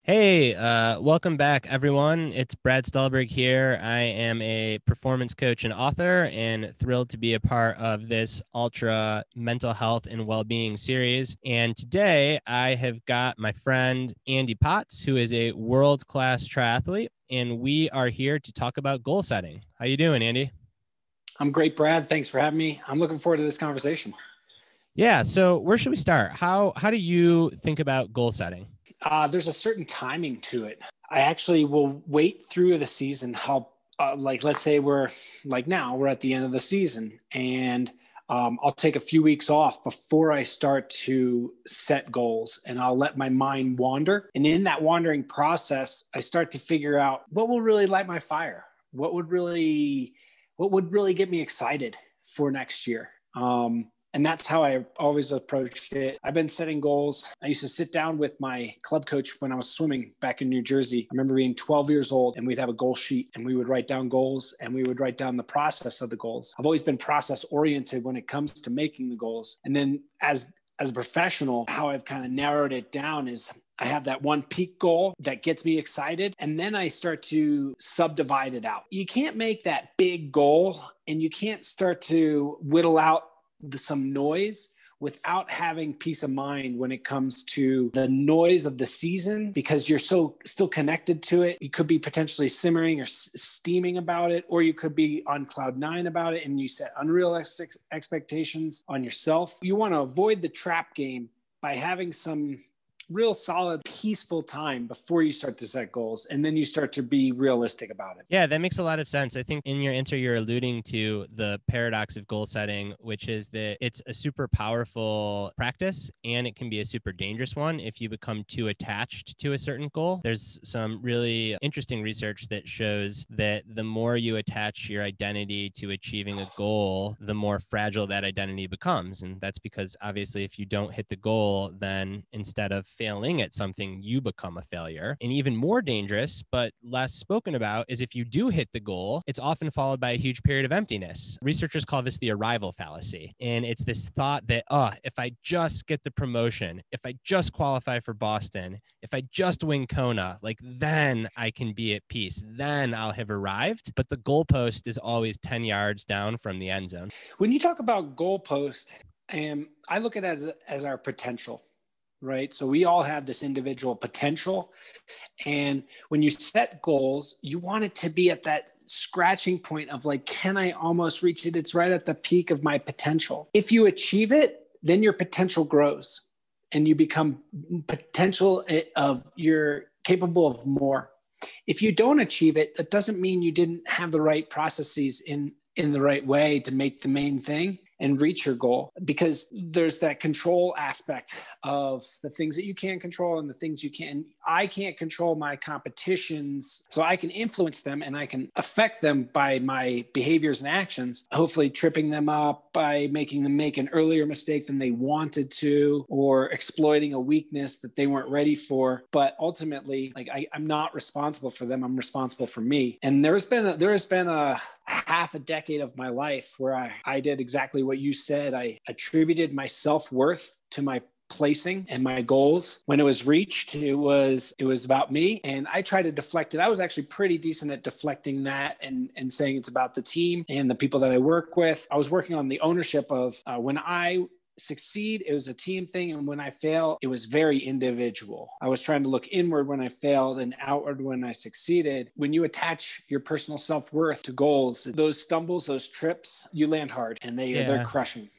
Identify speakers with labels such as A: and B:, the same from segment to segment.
A: Hey, welcome back, everyone. It's Brad Stulberg here. I am a performance coach and author, and thrilled to be a part of this Ultra mental health and well-being series. And today, I have got my friend Andy Potts, who is a world-class triathlete, and we are here to talk about goal setting. How you doing, Andy?
B: I'm great, Brad. Thanks for having me. I'm looking forward to this conversation.
A: Yeah. So, where should we start? How do you think about goal setting?
B: There's a certain timing to it. I actually will wait through the season. Let's say we're at the end of the season, and I'll take a few weeks off before I start to set goals, and I'll let my mind wander. And in that wandering process, I start to figure out what will really light my fire. What would really get me excited for next year. And that's how I always approached it. I've been setting goals. I used to sit down with my club coach when I was swimming back in New Jersey. I remember being 12 years old, and we'd have a goal sheet, and we would write down goals, and we would write down the process of the goals. I've always been process oriented when it comes to making the goals. And then as a professional, how I've kind of narrowed it down is I have that one peak goal that gets me excited, and then I start to subdivide it out. You can't make that big goal, and you can't start to whittle out some noise without having peace of mind when it comes to the noise of the season, because you're so still connected to it. You could be potentially simmering or steaming about it, or you could be on cloud nine about it, and you set unrealistic expectations on yourself. You want to avoid the trap game by having some real solid, peaceful time before you start to set goals, and then you start to be realistic about it.
A: Yeah, that makes a lot of sense. I think in your intro, you're alluding to the paradox of goal setting, which is that it's a super powerful practice and it can be a super dangerous one if you become too attached to a certain goal. There's some really interesting research that shows that the more you attach your identity to achieving a goal, the more fragile that identity becomes. And that's because obviously if you don't hit the goal, then instead of failing at something, you become a failure. And even more dangerous, but less spoken about, is if you do hit the goal, it's often followed by a huge period of emptiness. Researchers call this the Arrival Fallacy. And it's this thought that, if I just get the promotion, if I just qualify for Boston, if I just win Kona, then I can be at peace. Then I'll have arrived. But the goalpost is always 10 yards down from the end zone.
B: When you talk about goalpost, I look at it as our potential. Right. So we all have this individual potential. And when you set goals, you want it to be at that scratching point of can I almost reach it? It's right at the peak of my potential. If you achieve it, then your potential grows and you become potential of you're capable of more. If you don't achieve it, that doesn't mean you didn't have the right processes in the right way to make the main thing and reach your goal, because there's that control aspect of the things that you can control and the things you can. I can't control my competitions, so I can influence them and I can affect them by my behaviors and actions, hopefully tripping them up by making them make an earlier mistake than they wanted to, or exploiting a weakness that they weren't ready for. But ultimately, I'm not responsible for them. I'm responsible for me. And there has been a half a decade of my life where I did exactly what you said. I attributed my self-worth to my placing and my goals. When it was reached, it was about me. And I tried to deflect it. I was actually pretty decent at deflecting that and saying it's about the team and the people that I work with. I was working on the ownership of when I succeed, it was a team thing. And when I fail, it was very individual. I was trying to look inward when I failed and outward when I succeeded. When you attach your personal self-worth to goals, those stumbles, those trips, you land hard and they're crushing.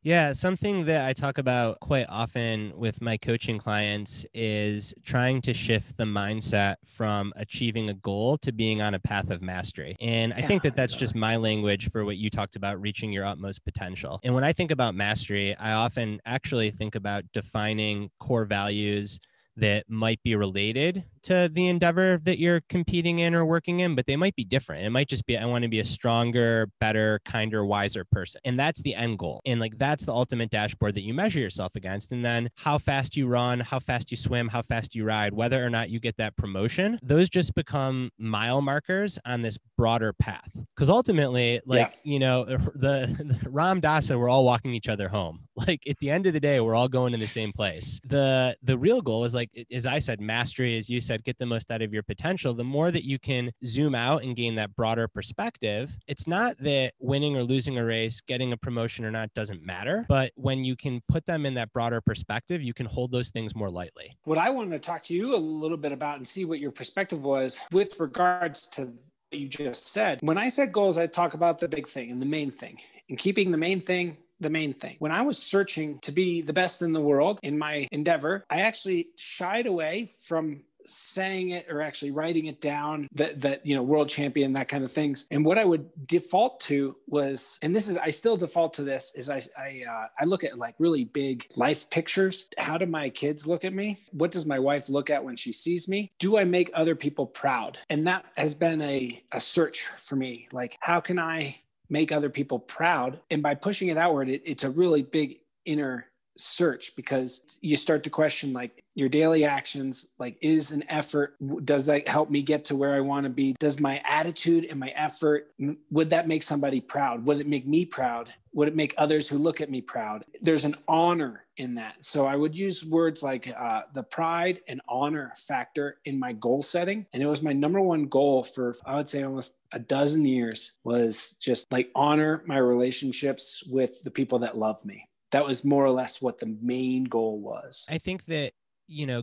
A: Yeah, something that I talk about quite often with my coaching clients is trying to shift the mindset from achieving a goal to being on a path of mastery. And I think that that's just my language for what you talked about, reaching your utmost potential. And when I think about mastery, I often actually think about defining core values that might be related to the endeavor that you're competing in or working in, but they might be different. It might just be, I want to be a stronger, better, kinder, wiser person. And that's the end goal. And that's the ultimate dashboard that you measure yourself against. And then how fast you run, how fast you swim, how fast you ride, whether or not you get that promotion, those just become mile markers on this broader path. Because ultimately, the Ram Dass said, we're all walking each other home. At the end of the day, we're all going to the same place. The real goal is as I said, mastery, as you said, said, get the most out of your potential, the more that you can zoom out and gain that broader perspective. It's not that winning or losing a race, getting a promotion or not doesn't matter, but when you can put them in that broader perspective, you can hold those things more lightly.
B: What I wanted to talk to you a little bit about and see what your perspective was with regards to what you just said. When I set goals, I talk about the big thing and the main thing, and keeping the main thing the main thing. When I was searching to be the best in the world in my endeavor, I actually shied away from saying it or actually writing it down, that world champion, that kind of things. And what I would default to was, and this is, I still default to this, is I look at like really big life pictures. How do my kids look at me? What does my wife look at when she sees me? Do I make other people proud? And that has been a search for me. Like, how can I make other people proud? And by pushing it outward, it's a really big inner search, because you start to question like your daily actions, like, is an effort, does that help me get to where I want to be? Does my attitude and my effort, would that make somebody proud? Would it make me proud? Would it make others who look at me proud? There's an honor in that. So I would use words like the pride and honor factor in my goal setting. And it was my number one goal for, I would say, almost a dozen years, was just like honor my relationships with the people that love me. That was more or less what the main goal was.
A: I think that,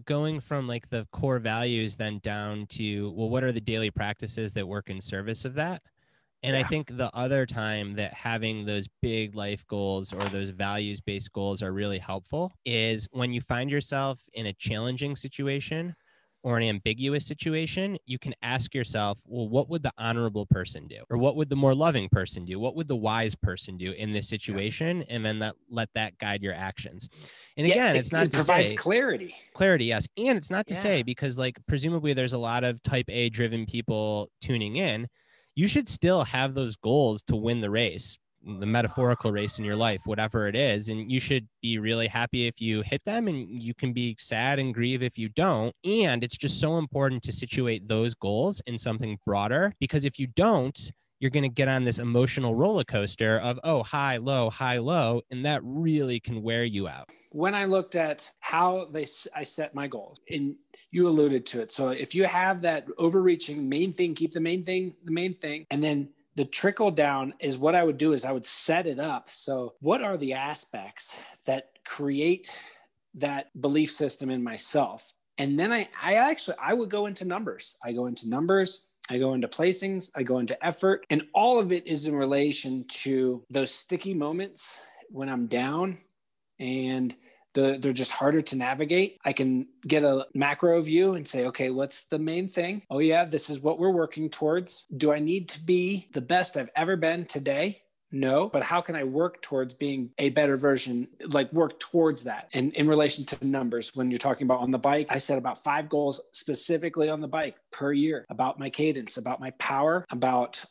A: going from like the core values then down to, well, what are the daily practices that work in service of that? And I think the other time that having those big life goals or those values-based goals are really helpful is when you find yourself in a challenging situation or an ambiguous situation, you can ask yourself, well, what would the honorable person do? Or what would the more loving person do? What would the wise person do in this situation? And then let that guide your actions. And again, it's not to say—
B: it provides clarity.
A: Clarity, yes. And it's not to say, because like presumably there's a lot of type A driven people tuning in, you should still have those goals to win the race, the metaphorical race in your life, whatever it is. And you should be really happy if you hit them, and you can be sad and grieve if you don't. And it's just so important to situate those goals in something broader, because if you don't, you're going to get on this emotional roller coaster of, oh, high, low, and that really can wear you out.
B: When I looked at how I set my goals, and you alluded to it. So if you have that overreaching main thing, keep the main thing, and then the trickle down is what I would do is I would set it up. So what are the aspects that create that belief system in myself? And then I would go into numbers. I go into numbers. I go into placings. I go into effort. And all of it is in relation to those sticky moments when I'm down and they're just harder to navigate. I can get a macro view and say, okay, what's the main thing? Oh yeah, this is what we're working towards. Do I need to be the best I've ever been today? No, but how can I work towards being a better version, like work towards that? And in relation to numbers, when you're talking about on the bike, I set about 5 goals specifically on the bike per year about my cadence, about my power, about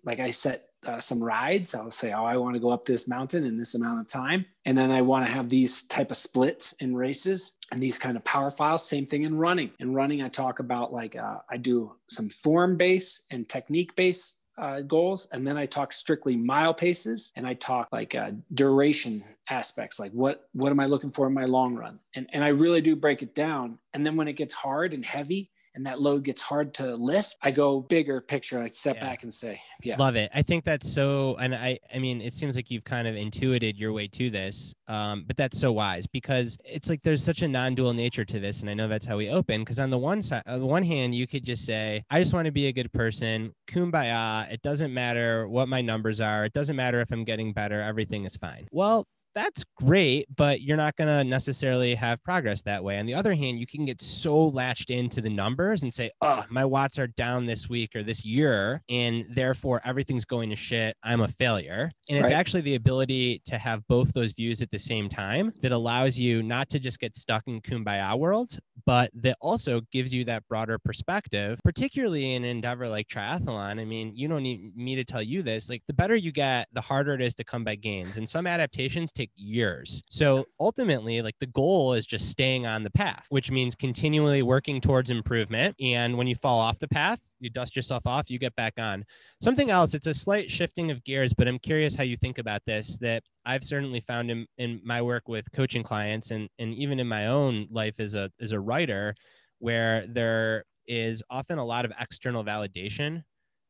B: like I set some rides. I'll say, oh, I want to go up this mountain in this amount of time. And then I want to have these type of splits in races and these kind of power files. Same thing in running. In running, I talk about like, I do some form based and technique based goals. And then I talk strictly mile paces, and I talk like duration aspects, like what am I looking for in my long run? And I really do break it down. And then when it gets hard and heavy, and that load gets hard to lift, I go bigger picture. I step back and say,
A: Love it. I think that's so, and I mean, it seems like you've kind of intuited your way to this, but that's so wise, because it's like, there's such a non-dual nature to this. And I know that's how we open, because on the one side, on the one hand, you could just say, I just want to be a good person, kumbaya. It doesn't matter what my numbers are. It doesn't matter if I'm getting better. Everything is fine. Well, that's great, but you're not going to necessarily have progress that way. On the other hand, you can get so latched into the numbers and say, oh, my watts are down this week or this year, and therefore everything's going to shit. I'm a failure. And it's actually the ability to have both those views at the same time that allows you not to just get stuck in kumbaya world, but that also gives you that broader perspective, particularly in an endeavor like triathlon. I mean, you don't need me to tell you this, like the better you get, the harder it is to come by gains. And some adaptations take years. So ultimately, like the goal is just staying on the path, which means continually working towards improvement. And when you fall off the path, you dust yourself off, you get back on. Something else, it's a slight shifting of gears, but I'm curious how you think about this, that I've certainly found in my work with coaching clients and even in my own life as a writer, where there is often a lot of external validation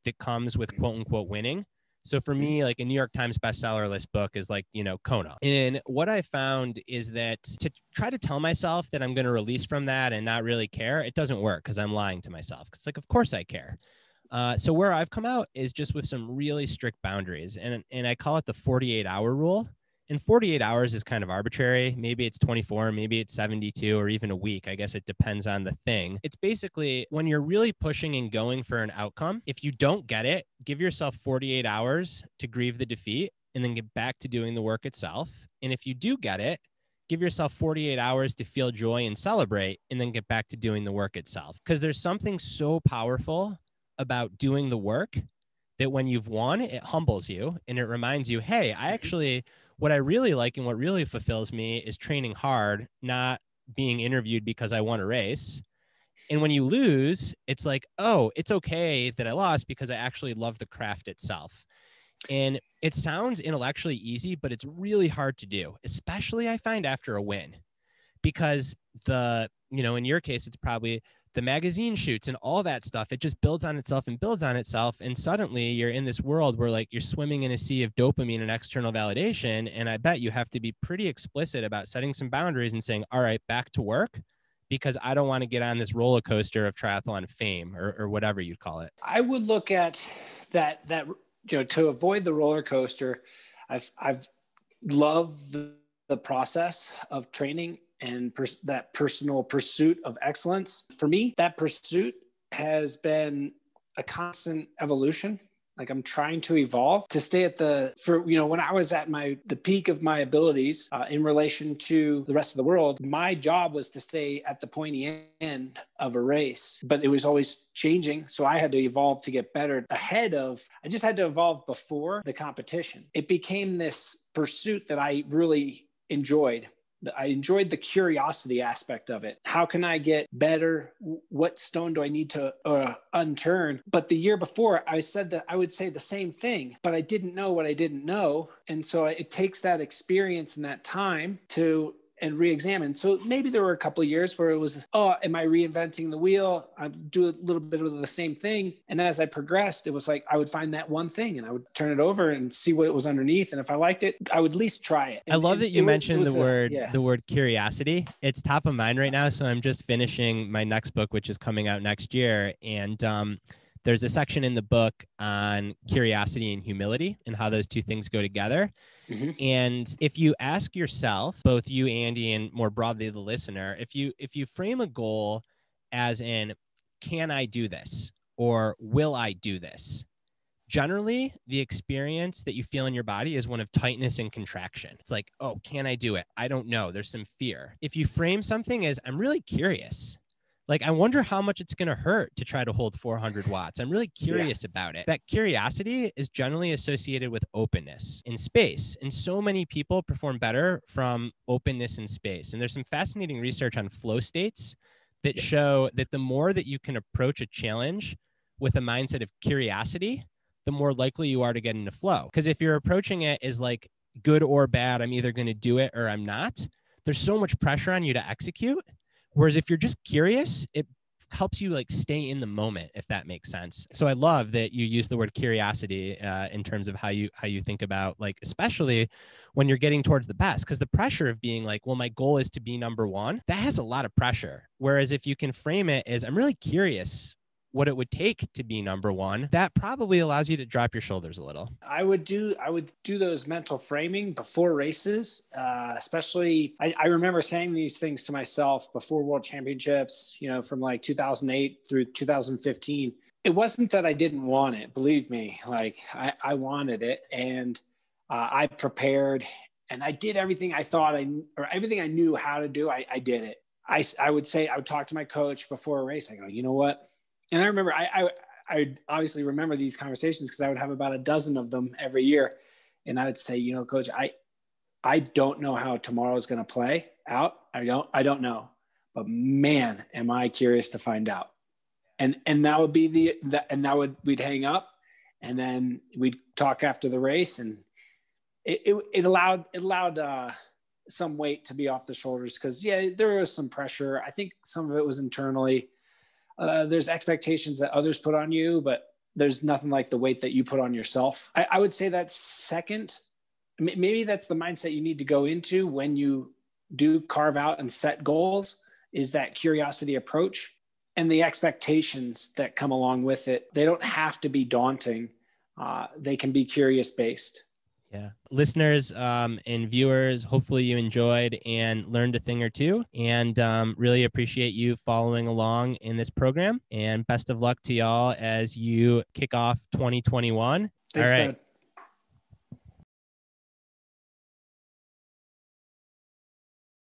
A: that comes with quote unquote winning. So for me, like a New York Times bestseller list book is like, Kona. And what I found is that to try to tell myself that I'm going to release from that and not really care, it doesn't work because I'm lying to myself. It's like, of course I care. So where I've come out is just with some really strict boundaries. And I call it the 48-hour rule. And 48 hours is kind of arbitrary. Maybe it's 24, maybe it's 72, or even a week. I guess it depends on the thing. It's basically when you're really pushing and going for an outcome, if you don't get it, give yourself 48 hours to grieve the defeat and then get back to doing the work itself. And if you do get it, give yourself 48 hours to feel joy and celebrate and then get back to doing the work itself. Because there's something so powerful about doing the work that when you've won, it humbles you and it reminds you, hey, what I really like and what really fulfills me is training hard, not being interviewed because I won a race. And when you lose, it's like, oh, it's okay that I lost because I actually love the craft itself. And it sounds intellectually easy, but it's really hard to do, especially I find after a win, because in your case, it's probably the magazine shoots and all that stuff. It just builds on itself and builds on itself. And suddenly you're in this world where like you're swimming in a sea of dopamine and external validation. And I bet you have to be pretty explicit about setting some boundaries and saying, all right, back to work, because I don't want to get on this roller coaster of triathlon fame or whatever you'd call it.
B: I would look at that, to avoid the roller coaster. I've loved the process of training and that personal pursuit of excellence. For me, that pursuit has been a constant evolution. Like I'm trying to evolve to stay at when I was at the peak of my abilities in relation to the rest of the world, my job was to stay at the pointy end of a race, but it was always changing. So I had to evolve to get better I just had to evolve before the competition. It became this pursuit that I really enjoyed. I enjoyed the curiosity aspect of it. How can I get better? What stone do I need to unturn? But the year before, I said that I would say the same thing, but I didn't know what I didn't know. And so it takes that experience and that time and re-examine. So maybe there were a couple of years where it was, am I reinventing the wheel? I do a little bit of the same thing. And as I progressed, it was like, I would find that one thing and I would turn it over and see what it was underneath. And if I liked it, I would at least try it.
A: I love that you mentioned the word curiosity. It's top of mind right now. So I'm just finishing my next book, which is coming out next year. And there's a section in the book on curiosity and humility and how those two things go together. Mm-hmm. And if you ask yourself, both you, Andy, and more broadly the listener, if you frame a goal as in, can I do this? Or will I do this? Generally, the experience that you feel in your body is one of tightness and contraction. It's like, oh, can I do it? I don't know. There's some fear. If you frame something as, I'm really curious, like, I wonder how much it's going to hurt to try to hold 400 watts. I'm really curious about it. That curiosity is generally associated with openness in space. And so many people perform better from openness in space. And there's some fascinating research on flow states that show that the more that you can approach a challenge with a mindset of curiosity, the more likely you are to get into flow. Because if you're approaching it as like good or bad, I'm either going to do it or I'm not, there's so much pressure on you to execute. Whereas if you're just curious, it helps you like stay in the moment, if that makes sense. So I love that you use the word curiosity in terms of how you think about, like, especially when you're getting towards the best, because the pressure of being like, well, my goal is to be number one, that has a lot of pressure. Whereas if you can frame it as, I'm really curious what it would take to be number one, that probably allows you to drop your shoulders a little.
B: I would do those mental framing before races, especially I remember saying these things to myself before World Championships, from like 2008 through 2015. It wasn't that I didn't want it, believe me, like I wanted it, and I prepared and I did everything I thought everything I knew how to do. I did it. I would talk to my coach before a race. I go, you know what? And I remember, I obviously remember these conversations because I would have about a dozen of them every year. And I would say, coach, I don't know how tomorrow is going to play out. I don't know, but man, am I curious to find out. And that would be we'd hang up and then we'd talk after the race. And it allowed some weight to be off the shoulders, because yeah, there was some pressure. I think some of it was internally. There's expectations that others put on you, but there's nothing like the weight that you put on yourself. I would say that's second. Maybe that's the mindset you need to go into when you do carve out and set goals, is that curiosity approach and the expectations that come along with it. They don't have to be daunting. They can be curious based.
A: Yeah. Listeners and viewers, hopefully you enjoyed and learned a thing or two, and really appreciate you following along in this program, and best of luck to y'all as you kick off 2021.
B: Thanks,
A: All right.
B: man.